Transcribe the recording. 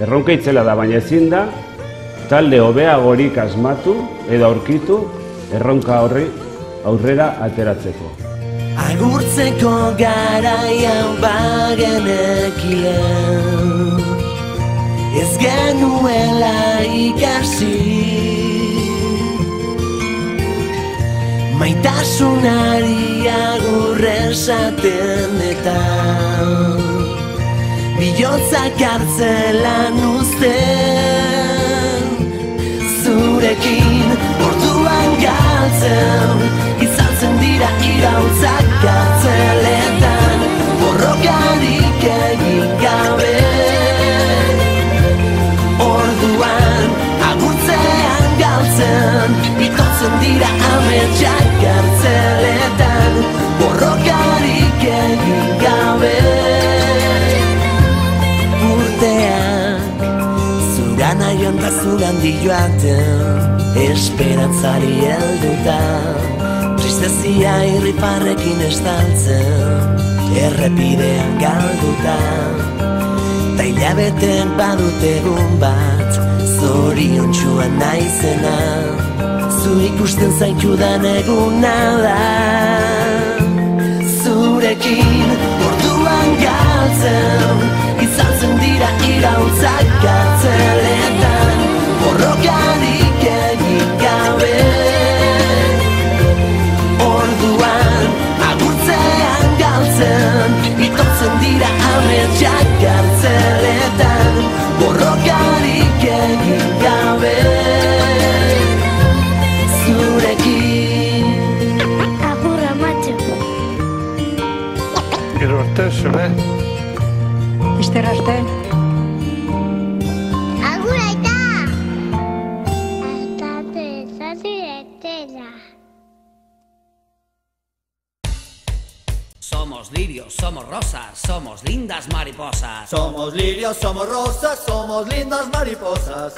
Erronka itzela da, baina ezin da, talde hobeagorik asmatu edo aurkitu erronka horri aurrera ateratzeko. Agurtzeko garaian bagenekien, ez genuela ikasi, maitasunari agur esaten eta bihotzak kartzelan uzten, zurekin orduan galtzen, izaltzen dira iraultzak kartzeletan, borrokarik egin gabe. Orduan agurtzean galtzen, itotzen dira ametsak kartzeletan, borrokarik egin gabe. Nahion da zugan dioaten, esperantzari helduta, tristezia irriparrekin estaltzen, errepidean galduta. Ta hilabeten badut egun bat, zoriontsuan naizena, zu ikusten zaitudan eguna da. Zurekin orduan galtzen, izaltzen dira iraultzak kartzeletan, borrokarik egin gabe. Orduan agurtzean galtzen, itotzen dira ametsak kartzeletan, borrokarik egin gabe. Zurekin agur amatxo. Gero arte, zebe? Izter arte. Agur aita! Astate, zati etela. Somos lirios, somos rosas, somos lindas mariposas. Somos lirios, somos rosas, somos lindas mariposas.